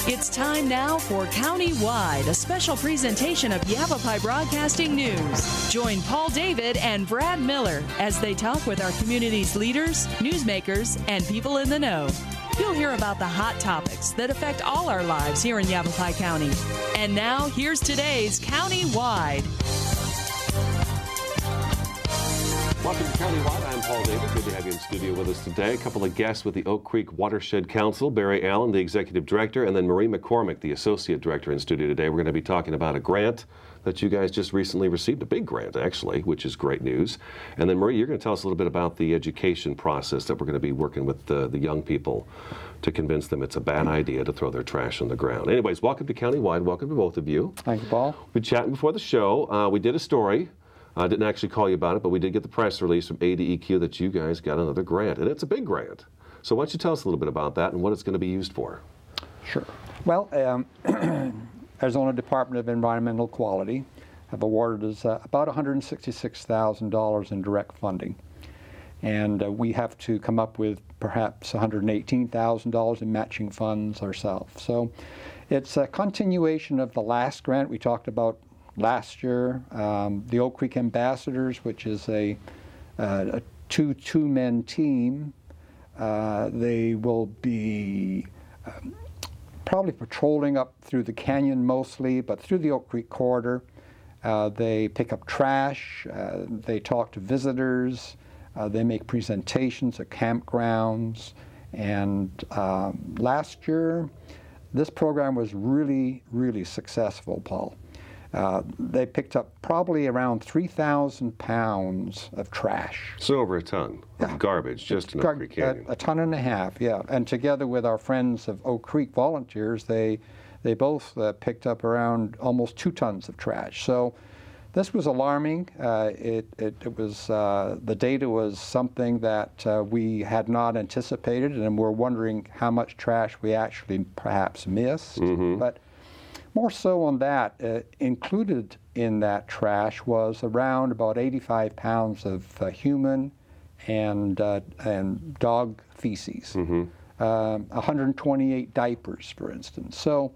It's time now for Countywide, a special presentation of Yavapai Broadcasting News. Join Paul David and Brad Miller as they talk with our community's leaders, newsmakers, and people in the know. You'll hear about the hot topics that affect all our lives here in Yavapai County. And now, here's today's Countywide. Welcome to Countywide. I'm Paul David. Good to have you in studio with us today. A couple of guests with the Oak Creek Watershed Council, Barry Allan, the Executive Director, and then Marie McCormack, the Associate Director in studio today. We're going to be talking about a grant that you guys just recently received, a big grant actually, which is great news. And then Marie, you're going to tell us a little bit about the education process that we're going to be working with the young people to convince them it's a bad idea to throw their trash on the ground. Anyways, welcome to Countywide. Welcome to both of you. Thank you, Paul. We've been chatting before the show. We did a story. I didn't actually call you about it, but we did get the press release from ADEQ that you guys got another grant, and it's a big grant. So why don't you tell us a little bit about that and what it's going to be used for? Sure. Well, Arizona Department of Environmental Quality have awarded us about $166,000 in direct funding. And we have to come up with perhaps $118,000 in matching funds ourselves. So it's a continuation of the last grant we talked about last year, the Oak Creek Ambassadors, which is a two-men team. They will be probably patrolling up through the canyon mostly, but through the Oak Creek corridor. They pick up trash, they talk to visitors, they make presentations at campgrounds, and last year this program was really, really successful, Paul. They picked up probably around 3,000 pounds of trash. So over a ton of garbage just in Oak Creek Canyon. A ton and a half, yeah. And together with our friends of Oak Creek volunteers, they both picked up around almost 2 tons of trash. So this was alarming. It was the data was something that we had not anticipated, and we're wondering how much trash we actually perhaps missed. Mm-hmm. But more so on that, included in that trash was around about 85 pounds of human and dog feces, 128 diapers, for instance. So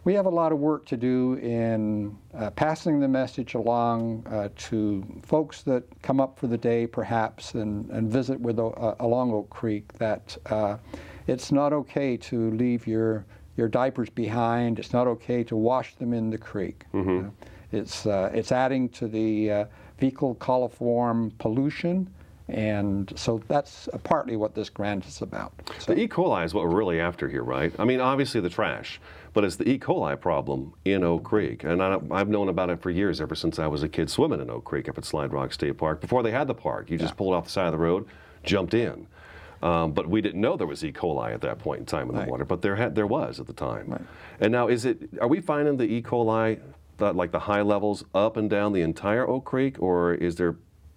we have a lot of work to do in passing the message along to folks that come up for the day, perhaps, and visit with along Oak Creek, that it's not okay to leave your diapers behind. It's not okay to wash them in the creek. Mm-hmm. It's adding to the fecal coliform pollution, and so that's partly what this grant is about. So, the E. coli is what we're really after here, right? I mean, obviously the trash, but it's the E. coli problem in Oak Creek, and I've known about it for years, ever since I was a kid swimming in Oak Creek up at Slide Rock State Park. Before they had the park, you just pulled off the side of the road, jumped in. But we didn't know there was E. coli at that point in time in the water, but there was at the time. Right. And now, are we finding the E. coli, like the high levels, up and down the entire Oak Creek, or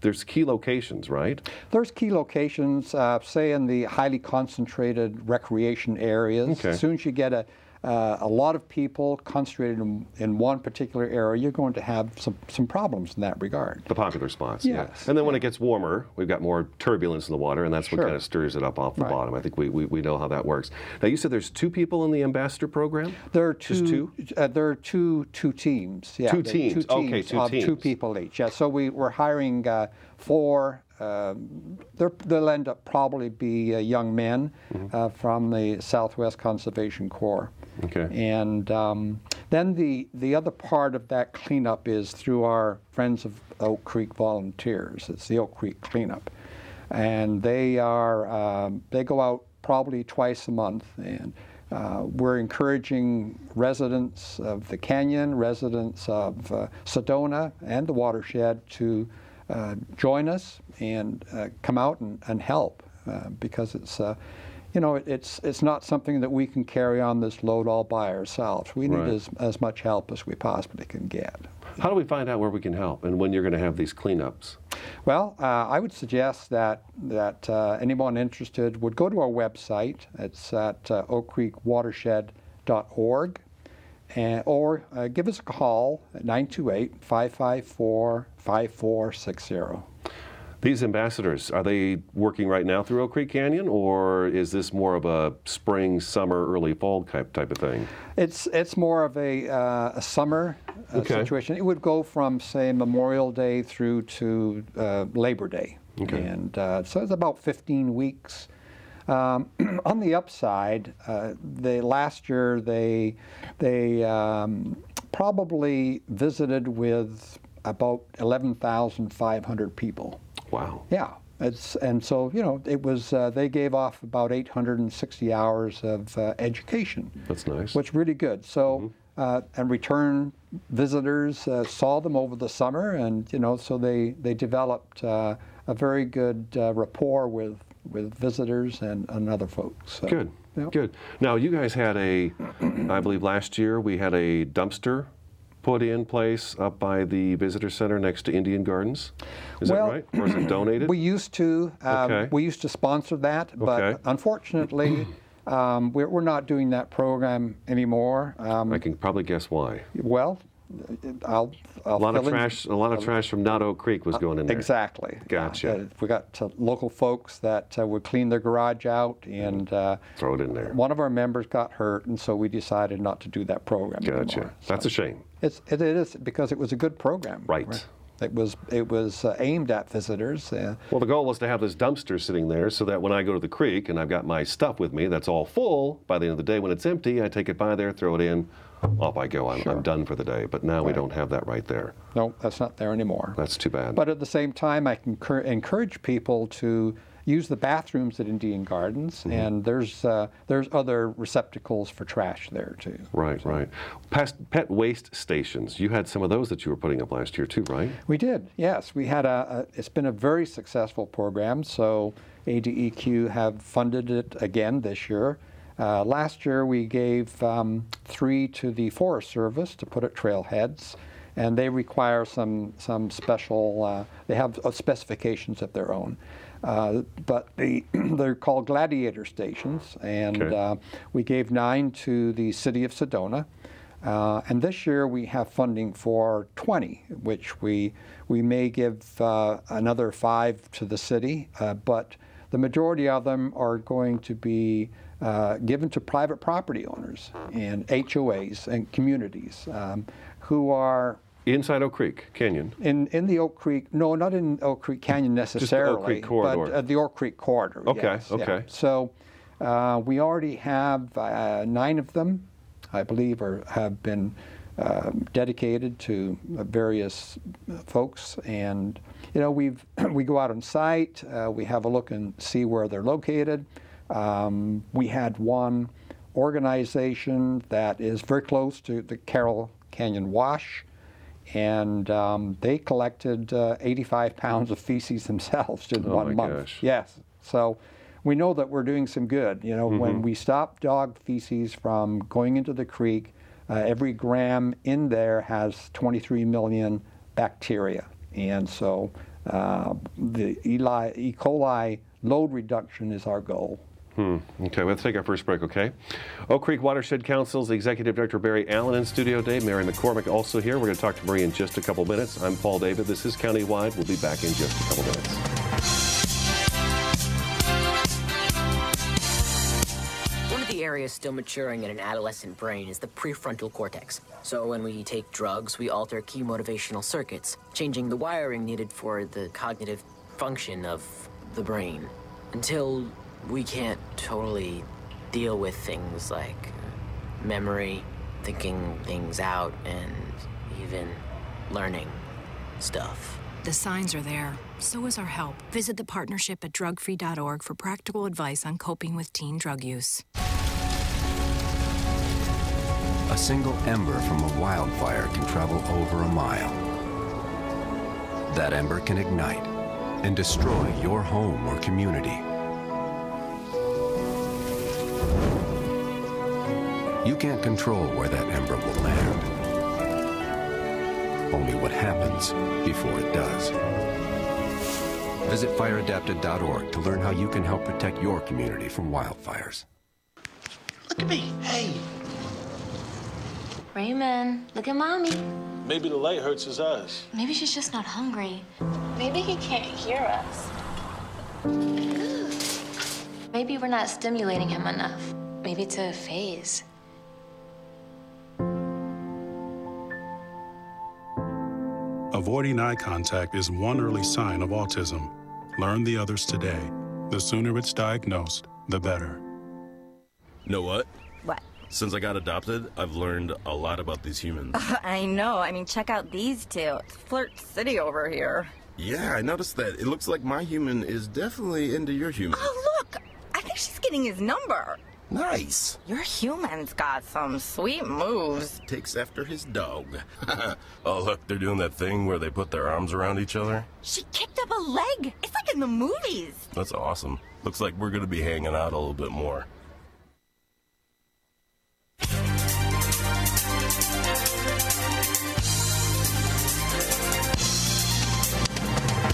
there's key locations, right? There's key locations, say in the highly concentrated recreation areas. Okay. As soon as you get a lot of people concentrated in one particular area, you're going to have some problems in that regard. The popular spots, yes. Yeah. And then when it gets warmer, we've got more turbulence in the water, and that's what kind of stirs it up off the bottom. I think we know how that works. Now, you said there's 2 people in the ambassador program? There are two. Just 2? There are two teams. Yeah, 2 teams. Okay, 2 teams. 2 people each. Yeah. So we're hiring 4. They'll end up probably be young men from the Southwest Conservation Corps. Okay. And then the other part of that cleanup is through our Friends of Oak Creek volunteers. It's the Oak Creek Cleanup, and they go out probably twice a month, and we're encouraging residents of the canyon, residents of Sedona and the Watershed to join us and come out and help, because it's it's not something that we can carry on this load all by ourselves. We need as much help as we possibly can get. How do we find out where we can help and when you're going to have these cleanups? Well, I would suggest that anyone interested would go to our website. It's at oakcreekwatershed.org, or give us a call at 928-554-5460. These ambassadors, are they working right now through Oak Creek Canyon, or is this more of a spring, summer, early fall type of thing? It's more of a summer situation. It would go from, say, Memorial Day through to Labor Day. Okay. And so it's about 15 weeks. On the upside, last year they probably visited with about 11,500 people. Wow. Yeah. And so, you know, it was, they gave off about 860 hours of education. That's nice. Which is really good. So, and return visitors saw them over the summer, and, you know, so they developed a very good rapport with visitors and other folks. So, good, yeah. Good. Now, you guys had I believe last year, we had a dumpster put in place up by the visitor center next to Indian Gardens. Is that right? Or is it donated? We used to. We used to sponsor that, but unfortunately, we're not doing that program anymore. I can probably guess why. Well, a lot of trash from not Oak Creek was going in there. Exactly. Gotcha. We got local folks that would clean their garage out and throw it in there. One of our members got hurt, and so we decided not to do that program anymore. That's a shame. It is, because it was a good program. Right. It was aimed at visitors. Well, the goal was to have this dumpster sitting there so that when I go to the creek and I've got my stuff with me that's all full, by the end of the day when it's empty, I take it by there, throw it in, off I go. I'm done for the day. But now we don't have that right there. No, that's not there anymore. That's too bad. But at the same time, I can encourage people to use the bathrooms at Indian Gardens, and there's other receptacles for trash there too. Right, right. Pet waste stations. You had some of those that you were putting up last year too, right? We did. Yes, we had it's been a very successful program. So ADEQ have funded it again this year. Last year we gave 3 to the Forest Service to put at trailheads, and they require some special. They have specifications of their own. But they're called gladiator stations, and we gave 9 to the city of Sedona. And this year we have funding for 20, which we may give another 5 to the city, but the majority of them are going to be given to private property owners and HOAs and communities who are inside Oak Creek Canyon? In the Oak Creek, no, not in Oak Creek Canyon necessarily. Just the Oak Creek corridor. But the Oak Creek corridor, okay, yes. Okay. Yeah. So we already have 9 of them, I believe, have been dedicated to various folks. And, you know, we go out on site, we have a look and see where they're located. We had one organization that is very close to the Carroll Canyon Wash, and they collected 85 pounds of feces themselves in 1 month. Gosh. Yes. So we know that we're doing some good. You know, when we stop dog feces from going into the creek, every gram in there has 23 million bacteria. And so the E. coli load reduction is our goal. Okay, let's take our first break, okay? Oak Creek Watershed Council's Executive Director Barry Allan in studio today. Mary McCormack also here. We're going to talk to Marie in just a couple minutes. I'm Paul David. This is Countywide. We'll be back in just a couple minutes. One of the areas still maturing in an adolescent brain is the prefrontal cortex. So when we take drugs, we alter key motivational circuits, changing the wiring needed for the cognitive function of the brain, until we can't totally deal with things like memory, thinking things out, and even learning stuff. The signs are there. So is our help. Visit the partnership at drugfree.org for practical advice on coping with teen drug use. A single ember from a wildfire can travel over a mile. That ember can ignite and destroy your home or community. You can't control where that ember will land. Only what happens before it does. Visit fireadapted.org to learn how you can help protect your community from wildfires. Look at me. Hey. Raymond, look at Mommy. Maybe the light hurts his eyes. Maybe she's just not hungry. Maybe he can't hear us. Maybe we're not stimulating him enough. Maybe it's a phase. Avoiding eye contact is one early sign of autism. Learn the others today. The sooner it's diagnosed, the better. Know what? What? Since I got adopted, I've learned a lot about these humans. I know. I mean, check out these two. It's Flirt City over here. Yeah, I noticed that. It looks like my human is definitely into your human. Oh, look! I think she's getting his number. Nice. Your human's got some sweet moves. Takes after his dog. Oh, look, they're doing that thing where they put their arms around each other. She kicked up a leg. It's like in the movies. That's awesome. Looks like we're going to be hanging out a little bit more.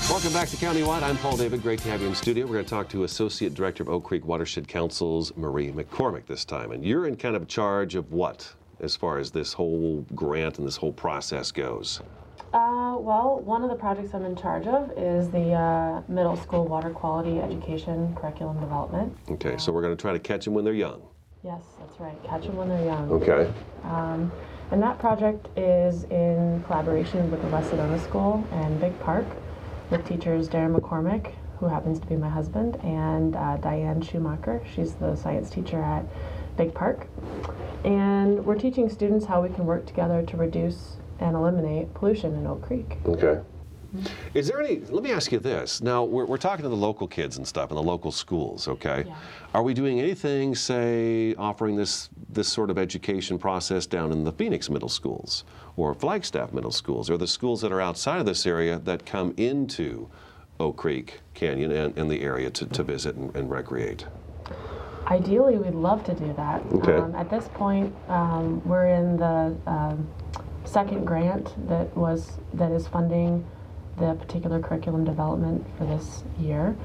Welcome back to Countywide. I'm Paul David. Great to have you in studio. We're going to talk to Associate Director of Oak Creek Watershed Council's Marie McCormack this time. And you're in kind of charge of what as far as this whole grant and this whole process goes? Well, one of the projects I'm in charge of is the middle school water quality education curriculum development. Okay, so we're going to try to catch them when they're young. Yes, that's right. Catch them when they're young. Okay. And that project is in collaboration with the West Sedona School and Big Park, with teachers Darren McCormack, who happens to be my husband, and Diane Schumacher. She's the science teacher at Big Park. And we're teaching students how we can work together to reduce and eliminate pollution in Oak Creek. Okay. Is there any, let me ask you this. Now, we're talking to the local kids and stuff in the local schools, okay? Yeah. Are we doing anything, say, offering this sort of education process down in the Phoenix middle schools or Flagstaff middle schools or the schools that are outside of this area that come into Oak Creek Canyon and the area to visit and recreate? Ideally, we'd love to do that. Okay. At this point, we're in the second grant that is funding the particular curriculum development for this year.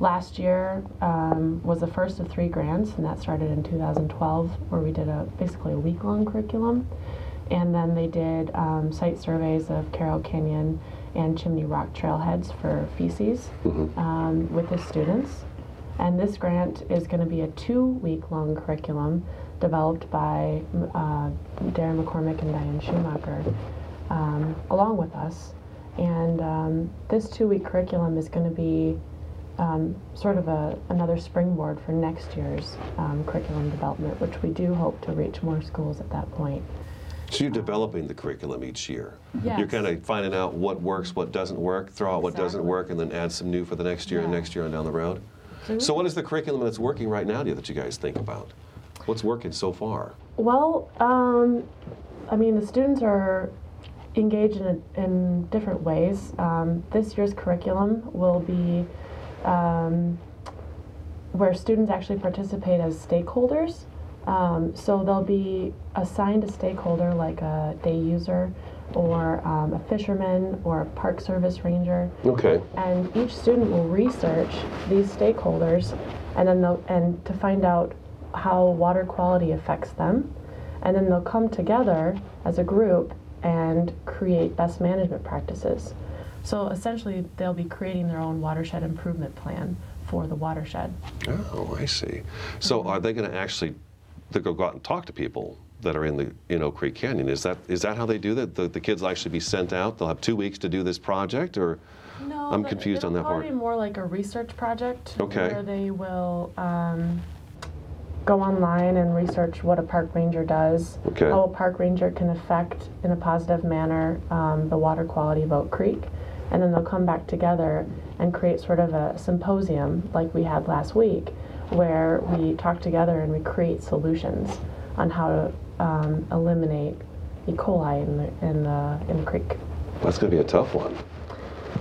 Last year was the first of 3 grants, and that started in 2012, where we did basically a week-long curriculum. And then they did site surveys of Carroll Canyon and Chimney Rock trailheads for feces with the students. And this grant is going to be a 2-week-long curriculum developed by Darren McCormack and Diane Schumacher along with us. And this 2-week curriculum is going to be sort of another springboard for next year's curriculum development, which we do hope to reach more schools at that point. So you're developing the curriculum each year. Yes. You're kind of finding out what works, what doesn't work, throw out what doesn't work, and then add some new for the next year and next year and down the road. So what is the curriculum that's working right now that you guys think about? What's working so far? Well, I mean, the students are engaged in different ways. This year's curriculum will be where students actually participate as stakeholders. So they'll be assigned a stakeholder like a day user or a fisherman or a park service ranger. Okay. And each student will research these stakeholders and then to find out how water quality affects them. And then they'll come together as a group and create best management practices. So essentially they'll be creating their own watershed improvement plan for the watershed. Oh, I see. So are they going to actually go out and talk to people that are in Oak Creek Canyon? Is that how they do that? The kids will actually be sent out? They'll have 2 weeks to do this project, or? No, I'm confused on that part. It'll probably be more like a research project, okay, where they will go online and research what a park ranger does, okay, how a park ranger can affect in a positive manner the water quality of Oak Creek, and then they'll come back together and create sort of a symposium like we had last week, where we talk together and we create solutions on how to eliminate E. coli in the creek. That's going to be a tough one.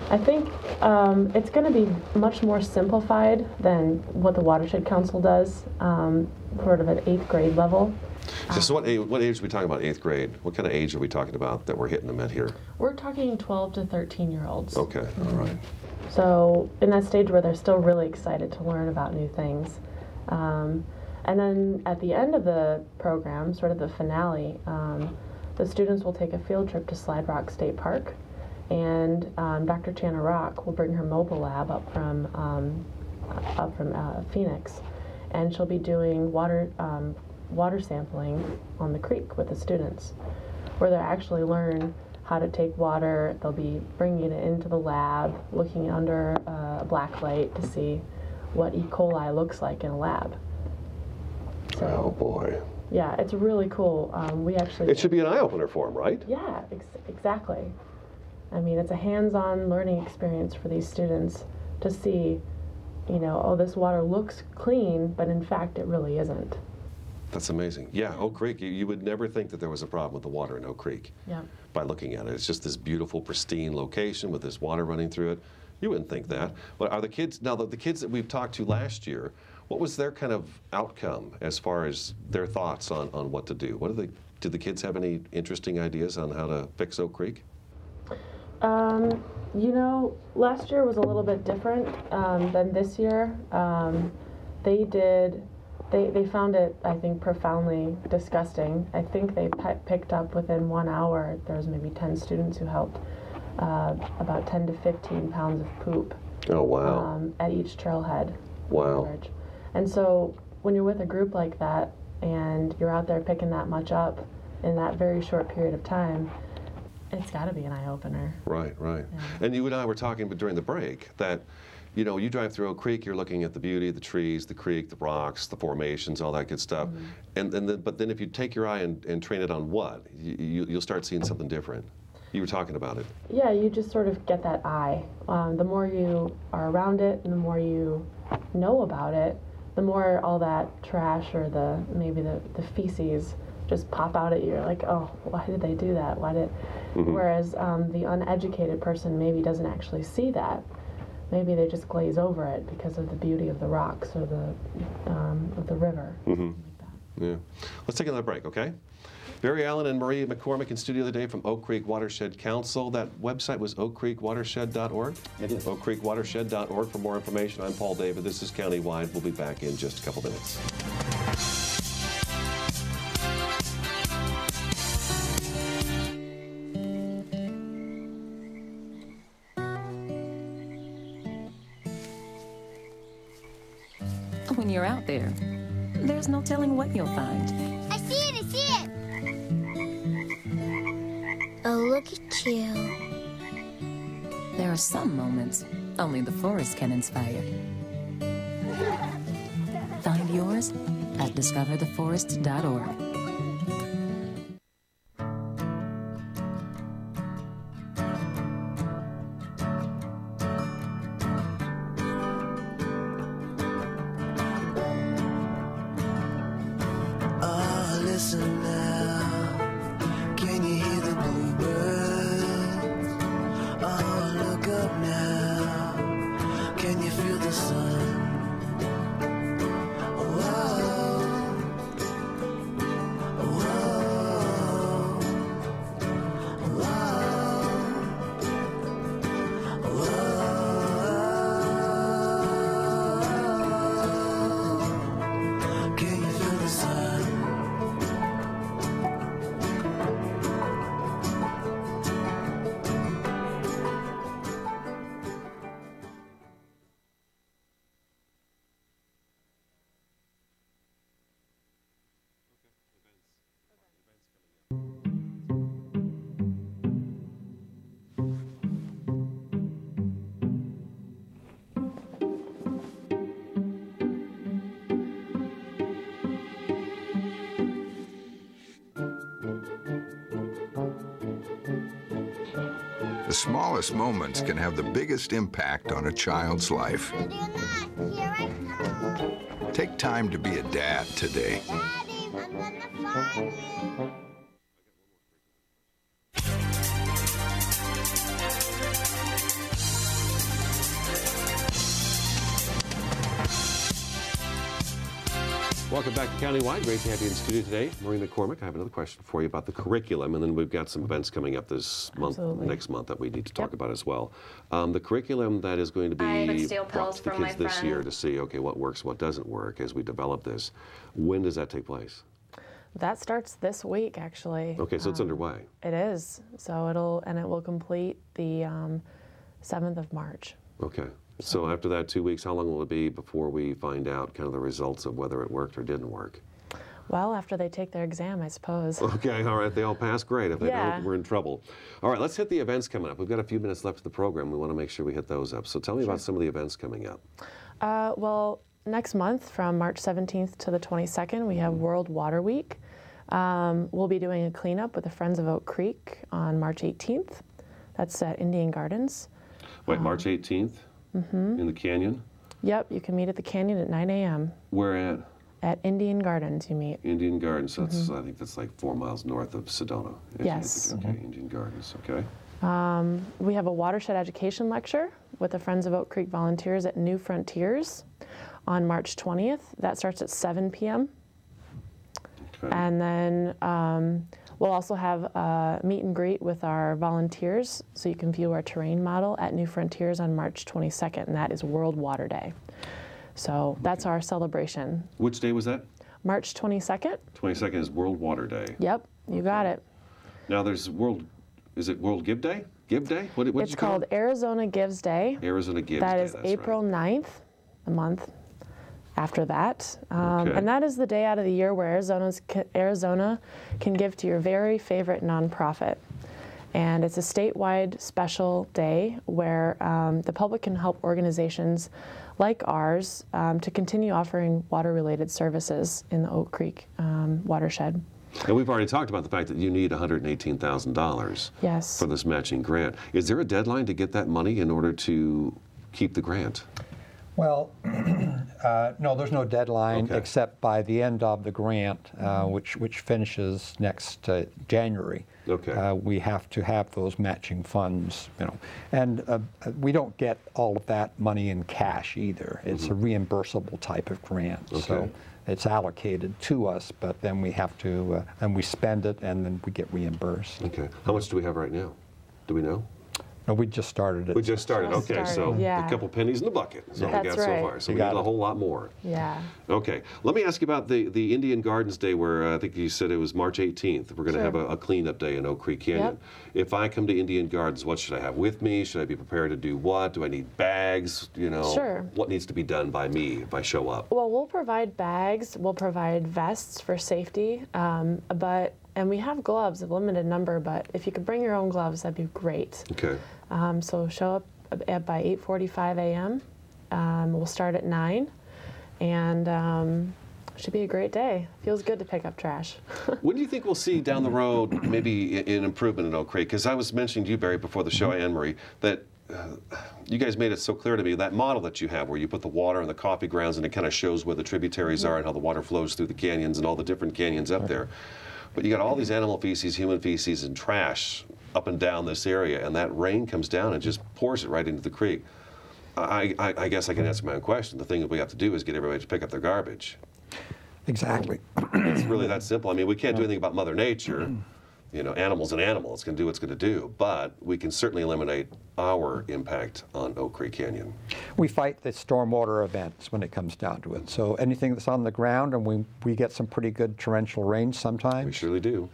I think it's going to be much more simplified than what the Watershed Council does, sort of at 8th grade level. So what age are we talking about, 8th grade? What kind of age are we talking about that we're hitting them at here? We're talking 12 to 13-year-olds. Okay, all right. So in that stage where they're still really excited to learn about new things. And then at the end of the program, sort of the finale, the students will take a field trip to Slide Rock State Park. And Dr. Chana Rock will bring her mobile lab up from Phoenix, and she'll be doing water sampling on the creek with the students, where they'll actually learn how to take water. They'll be bringing it into the lab, looking under a black light to see what E. coli looks like in a lab. So, oh boy. Yeah, it's really cool. We actually. It should be an eye-opener for them, right? Yeah, exactly. I mean, it's a hands-on learning experience for these students to see, you know, oh, this water looks clean, but in fact it really isn't. That's amazing. Yeah, Oak Creek, you would never think that there was a problem with the water in Oak Creek by looking at it. It's just this beautiful, pristine location with this water running through it. You wouldn't think that. But are the kids, now the kids that we've talked to last year, what was their kind of outcome as far as their thoughts on what to do? Did the kids have any interesting ideas on how to fix Oak Creek? You know, last year was a little bit different than this year. They found it, I think, profoundly disgusting. I think they picked up within 1 hour, there was maybe 10 students who helped, about 10 to 15 pounds of poop. Oh, wow. At each trailhead. Wow. And so when you're with a group like that and you're out there picking that much up in that very short period of time, it's got to be an eye-opener. Right, right. Yeah. And you and I were talking during the break that, you know, you drive through Oak Creek, you're looking at the beauty of the trees, the creek, the rocks, the formations, all that good stuff. But then if you take your eye and train it on what, you'll start seeing something different. You were talking about it. Yeah, you just sort of get that eye. The more you are around it and the more you know about it, the more all that trash or maybe the feces just pop out at you. You're like, oh, why did they do that? Why did? Whereas the uneducated person maybe doesn't actually see that. Maybe they just glaze over it because of the beauty of the rocks or of the river. Like that. Yeah. Let's take another break, okay? Barry Allan and Marie McCormack in studio today from Oak Creek Watershed Council. That website was oakcreekwatershed.org. It is. Oakcreekwatershed.org for more information. I'm Paul David. This is Countywide. We'll be back in just a couple minutes. When you're out there, there's no telling what you'll find. I see it! I see it! Oh, look at you. There are some moments only the forest can inspire. Find yours at discovertheforest.org. The smallest moments can have the biggest impact on a child's life. Take time to be a dad today. Daddy, I'm gonna find you. Welcome back to Countywide. Great to have you in studio today. Marie McCormack, I have another question for you about the curriculum, and then we've got some events coming up this month, next month, that we need to talk about as well. The curriculum that is going to be brought to the kids this year to see, okay, what works, what doesn't work as we develop this. When does that take place? That starts this week, actually. Okay, so it's underway. It is. So it will complete the 7th of March. Okay. So after that 2 weeks, how long will it be before we find out kind of the results of whether it worked or didn't work? Well, after they take their exam, I suppose. Okay, all right. They all pass, great. If they don't, we're in trouble. All right, let's hit the events coming up. We've got a few minutes left of the program. We want to make sure we hit those up. So tell me about some of the events coming up. Well, next month, from March 17th to the 22nd, we have World Water Week. We'll be doing a cleanup with the Friends of Oak Creek on March 18th. That's at Indian Gardens. Wait, March 18th? In the canyon? Yep, you can meet at the canyon at 9 a.m. Where at? At Indian Gardens, you meet. Indian Gardens, so that's, I think that's like 4 miles north of Sedona. Yes. Okay, Indian Gardens, okay. We have a Watershed education lecture with the Friends of Oak Creek volunteers at New Frontiers on March 20th. That starts at 7 p.m. Okay. And then we'll also have a meet and greet with our volunteers, so you can view our terrain model at New Frontiers on March 22nd, and that is World Water Day. So that's our celebration. Which day was that? March 22nd. 22nd is World Water Day. Yep, you got it. Now there's is it World Give Day? Give Day? It's called Arizona Gives Day. Arizona Gives Day. That is April 9th, a month after that. And that is the day out of the year where Arizona can give to your very favorite nonprofit. And it's a statewide special day where the public can help organizations like ours to continue offering water-related services in the Oak Creek watershed. And we've already talked about the fact that you need $118,000 for this matching grant. Is there a deadline to get that money in order to keep the grant? Well, no, there's no deadline except by the end of the grant, which finishes next January. We have to have those matching funds, and we don't get all of that money in cash either. It's a reimbursable type of grant, so it's allocated to us, but then we have to, and we spend it, and then we get reimbursed. Okay. How much do we have right now? Do we know? No, we just started it. We just started. So a couple pennies in the bucket is all we got so far. So we need a whole lot more. Yeah. Okay. Let me ask you about the Indian Gardens Day, where I think you said it was March 18th. We're going to have a cleanup day in Oak Creek Canyon. If I come to Indian Gardens, what should I have with me? Should I be prepared to do what? Do I need bags? What needs to be done by me if I show up? Well, we'll provide bags. We'll provide vests for safety, and we have gloves, a limited number, but if you could bring your own gloves, that'd be great. Okay. So show up by 8:45 a.m. We'll start at 9, and should be a great day. Feels good to pick up trash. When do you think we'll see down the road maybe an improvement in Oak Creek? Because I was mentioning to you, Barry, before the show, Anne-Marie, that you guys made it so clear to me, that model that you have where you put the water in the coffee grounds and it kind of shows where the tributaries are and how the water flows through the canyons and all the different canyons up there. But you got all these animal feces, human feces, and trash up and down this area, and that rain comes down and just pours it right into the creek. I guess I can answer my own question. The thing that we have to do is get everybody to pick up their garbage. Exactly. It's really that simple. I mean, we can't do anything about Mother Nature. Animal's an animal. It's going to do what it's going to do. But we can certainly eliminate our impact on Oak Creek Canyon. We fight the stormwater events when it comes down to it. So anything that's on the ground, and we get some pretty good torrential rain sometimes. We surely do.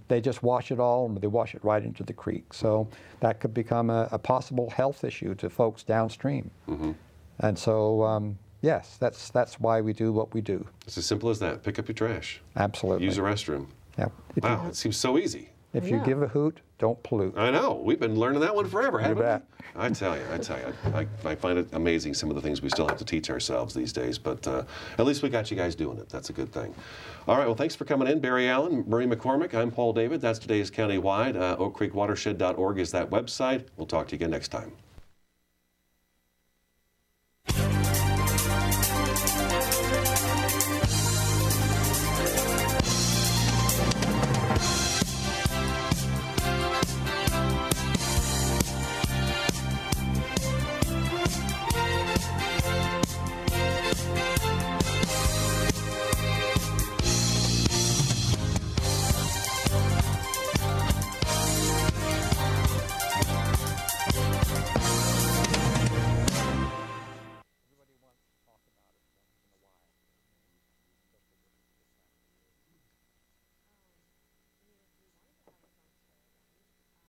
They just wash it all, and they wash it right into the creek. So that could become a possible health issue to folks downstream. And so, yes, that's why we do what we do. It's as simple as that. Pick up your trash. Absolutely. Use a restra. Yeah. Wow, it seems so easy. If you give a hoot, don't pollute. I know. We've been learning that one forever, haven't bet. we? I tell you. I find it amazing, some of the things we still have to teach ourselves these days, but at least we got you guys doing it. That's a good thing. All right, well, thanks for coming in. Barry Allan, Marie McCormack, I'm Paul David. That's today's Countywide. OakCreekWatershed.org is that website. We'll talk to you again next time.